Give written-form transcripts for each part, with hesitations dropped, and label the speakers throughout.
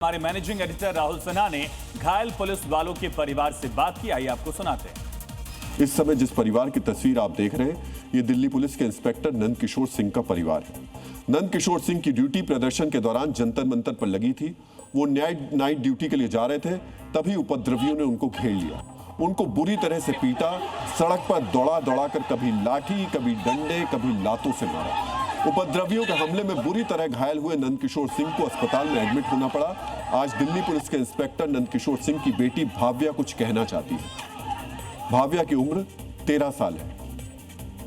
Speaker 1: हमारे managing editor Rahul Sinha ने घायल पुलिस वालों के परिवार से बात की। आइए आपको सुनाते हैं।
Speaker 2: इस समय जिस परिवार की तस्वीर आप देख रहे हैं, ये दिल्ली पुलिस के इंस्पेक्टर नंद किशोर सिंह का परिवार है। नंद किशोर सिंह की ड्यूटी प्रदर्शन के दौरान जंतर मंतर पर लगी थी। वो नाइट ड्यूटी के लिए जा रहे थे, तभी उपद्रवियों ने उनको घेर लिया। उनको बुरी तरह से पीटा, सड़क पर दौड़ा दौड़ा कर कभी लाठी, कभी डंडे, कभी लातों से मारा। उपद्रवियों के हमले में बुरी तरह घायल हुए नंद किशोर सिंह को अस्पताल में एडमिट होना पड़ा। आज दिल्ली पुलिस के इंस्पेक्टर नंद किशोर सिंह की बेटी भाव्या कुछ कहना चाहती है। भाव्या की उम्र 13 साल है।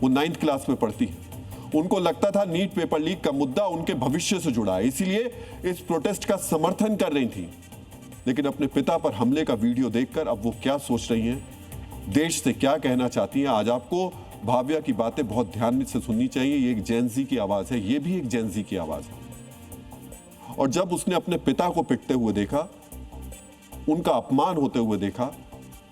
Speaker 2: वो 9th क्लास में पढ़ती है। उनको लगता था नीट पेपर लीक का मुद्दा उनके भविष्य से जुड़ा है, इसीलिए इस प्रोटेस्ट का समर्थन कर रही थी। लेकिन अपने पिता पर हमले का वीडियो देखकर अब वो क्या सोच रही हैं, देश से क्या कहना चाहती हैं, आज आपको भाव्या की बातें बहुत ध्यान से सुननी चाहिए। ये एक जेनजी की आवाज है, ये भी एक जेनजी की आवाज है। और जब उसने अपने पिता को पिटते हुए देखा, उनका अपमान होते हुए देखा,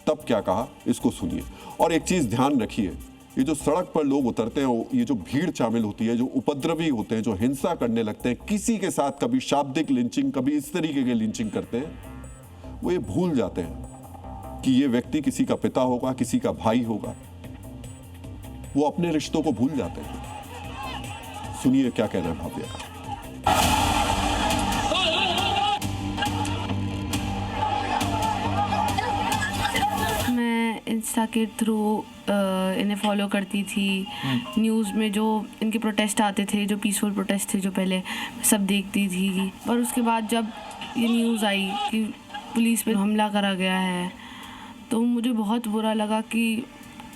Speaker 2: तब क्या कहा, इसको सुनिए। और एक चीज ध्यान रखिए, ये जो सड़क पर लोग उतरते हैं, ये जो भीड़ शामिल होती है, जो उपद्रवी होते हैं, जो हिंसा करने लगते हैं, किसी के साथ कभी शाब्दिक लिंचिंग, कभी इस तरीके के लिंचिंग करते हैं, वो ये भूल जाते हैं कि ये व्यक्ति किसी का पिता होगा, किसी का भाई होगा। वो अपने रिश्तों को भूल जाते हैं। सुनिए क्या कहना है भाव्या का।
Speaker 3: मैं इंस्टा के थ्रू इन्हें फॉलो करती थी। न्यूज़ में जो इनके प्रोटेस्ट आते थे, जो पीसफुल प्रोटेस्ट थे, जो पहले सब देखती थी। पर उसके बाद जब ये न्यूज़ आई कि पुलिस पे हमला करा गया है, तो मुझे बहुत बुरा लगा कि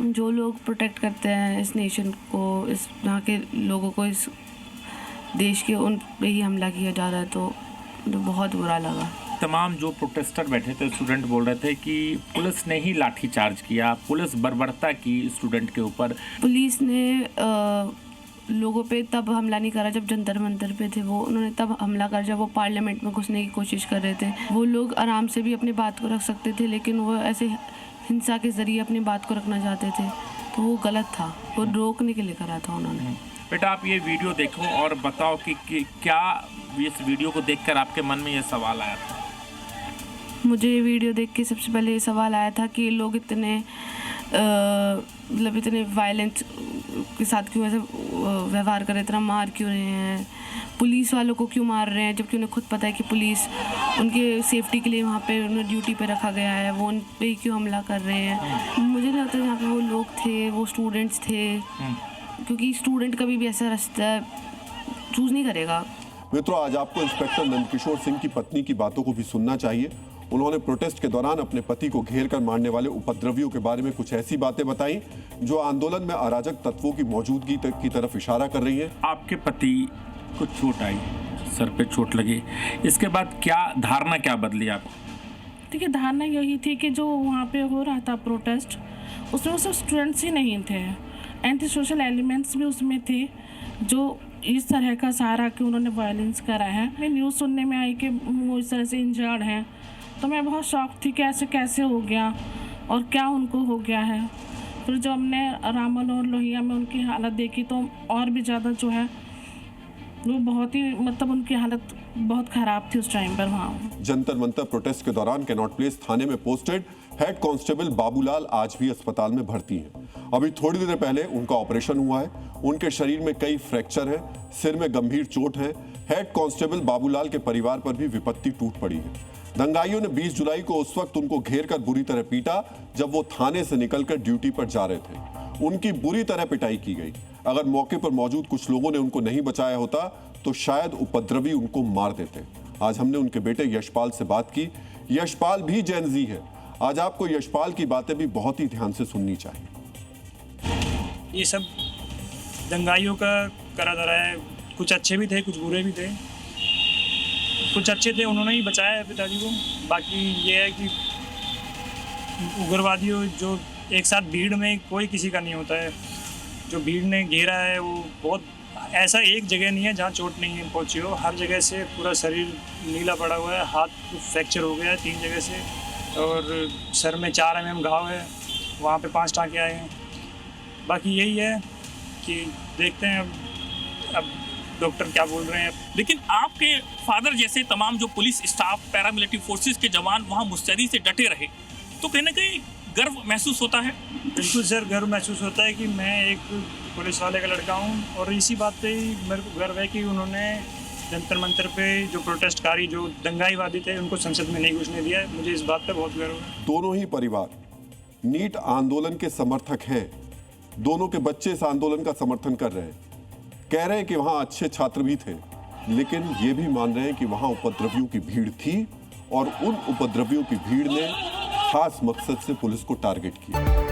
Speaker 3: जो लोग प्रोटेक्ट करते हैं इस नेशन को, इस यहाँ के लोगों को, इस देश के, उन पे ही हमला किया जा रहा है। तो मुझे बहुत बुरा लगा।
Speaker 4: तमाम जो प्रोटेस्टर बैठे थे, स्टूडेंट बोल रहे थे कि पुलिस ने ही लाठी चार्ज किया, पुलिस बर्बरता की स्टूडेंट के ऊपर।
Speaker 3: पुलिस ने लोगों पे तब हमला नहीं करा जब जंतर मंतर पे थे वो, उन्होंने तब हमला करा जब वो पार्लियामेंट में घुसने की कोशिश कर रहे थे। वो लोग आराम से भी अपनी बात को रख सकते थे, लेकिन वो ऐसे हिंसा के जरिए अपनी बात को रखना चाहते थे, तो वो गलत था। वो रोकने के लिए करा था उन्होंने।
Speaker 4: बेटा, आप ये वीडियो देखो और बताओ कि क्या इस वीडियो को देखकर आपके मन में ये सवाल आया था?
Speaker 3: मुझे ये वीडियो देख के सबसे पहले ये सवाल आया था कि लोग इतने मतलब इतने वायलेंस के साथ क्यों ऐसे व्यवहार कर रहे हैं, इतना मार क्यों रहे हैं, पुलिस वालों को क्यों मार रहे हैं, जबकि उन्हें खुद पता है कि पुलिस उनके सेफ्टी के लिए वहाँ पे उन्हें ड्यूटी पे रखा गया है, वो उन पे क्यों हमला कर रहे हैं। मुझे नहीं लगता यहाँ पे वो लोग थे, वो स्टूडेंट्स थे, क्योंकि स्टूडेंट कभी भी ऐसा रास्ता चूज़ नहीं करेगा।
Speaker 2: मित्रों, आज आपको इंस्पेक्टर नंद किशोर सिंह की पत्नी की बातों को भी सुनना चाहिए। उन्होंने प्रोटेस्ट के दौरान अपने पति को घेर कर मारने वाले उपद्रवियों के बारे में कुछ ऐसी बातें बताई जो आंदोलन में अराजक तत्वों की मौजूदगी की तरफ इशारा कर रही है।
Speaker 4: आपके पति को चोट आई, सर पे चोट लगी, इसके बाद क्या धारणा क्या बदली आप?
Speaker 5: देखिए, धारणा यही थी कि जो वहाँ पे हो रहा था प्रोटेस्ट, उसमें सिर्फ स्टूडेंट्स ही नहीं थे, एंटी सोशल एलिमेंट्स भी उसमें थे, जो इस तरह का सहारा कि उन्होंने वायलेंस करा है। मैं न्यूज़ सुनने में आई कि वो इस तरह से इंजर्ड हैं, तो मैं बहुत शॉक थी कि ऐसे कैसे हो गया और क्या उनको हो गया है। फिर जब हमने रामल और लोहिया में उनकी हालत देखी तो और भी ज़्यादा जो है वो बहुत ही, मतलब उनकी हालत बहुत ख़राब थी उस टाइम पर। वहाँ
Speaker 2: जंतर मंतर प्रोटेस्ट के दौरान कैनॉट प्लेस थाने में पोस्टेड हेड कांस्टेबल बाबूलाल आज भी अस्पताल में भर्ती हैं। अभी थोड़ी देर पहले उनका ऑपरेशन हुआ है। उनके शरीर में कई फ्रैक्चर हैं, सिर में गंभीर चोट है। हेड कांस्टेबल बाबूलाल के परिवार पर भी विपत्ति टूट पड़ी है। दंगाइयों ने 20 जुलाई को उस वक्त उनको घेर कर बुरी तरह पीटा जब वो थाने से निकलकर ड्यूटी पर जा रहे थे। उनकी बुरी तरह पिटाई की गई। अगर मौके पर मौजूद कुछ लोगों ने उनको नहीं बचाया होता तो शायद उपद्रवी उनको मार देते। आज हमने उनके बेटे यशपाल से बात की। यशपाल भी जेनजी है। आज आपको यशपाल की बातें भी बहुत ही ध्यान से सुननी चाहिए।
Speaker 6: ये सब दंगाइयों का करा धरा है, कुछ अच्छे भी थे, कुछ बुरे भी थे। कुछ अच्छे थे, उन्होंने ही बचाया है पिताजी को। बाकी ये है कि उग्रवादियों जो एक साथ भीड़ में कोई किसी का नहीं होता है, जो भीड़ ने घेरा है वो बहुत, ऐसा एक जगह नहीं है जहाँ चोट नहीं पहुँची हो। हर जगह से पूरा शरीर नीला पड़ा हुआ है, हाथ फ्रैक्चर हो गया है 3 जगह से, और सर में 4 mm घाव है, वहाँ पे 5 टाँके आए हैं। बाकी यही है कि देखते हैं अब डॉक्टर क्या बोल रहे हैं।
Speaker 7: लेकिन आपके फादर जैसे तमाम जो पुलिस स्टाफ, पैरामिलिट्री फोर्सेस के जवान वहाँ मुस्तैदी से डटे रहे, तो कहीं ना कहीं गर्व महसूस होता है।
Speaker 6: बिल्कुल सर, गर्व महसूस होता है कि मैं एक पुलिस वाले का लड़का हूँ, और इसी बात पे ही मेरे को गर्व है कि उन्होंने जंतर मंतर पे जो प्रोटेस्टकारी, जो दंगाईवादी थे, उनको संसद में नहीं घुसने दिया है। मुझे इस बात पे बहुत गर्व है।
Speaker 2: दोनों ही परिवार नीट आंदोलन के समर्थक हैं। दोनों के बच्चे इस आंदोलन का समर्थन कर रहे हैं, कह रहे हैं कि वहां अच्छे छात्र भी थे, लेकिन ये भी मान रहे हैं कि वहां उपद्रवियों की भीड़ थी और उन उपद्रवियों की भीड़ ने खास मकसद से पुलिस को टारगेट किया।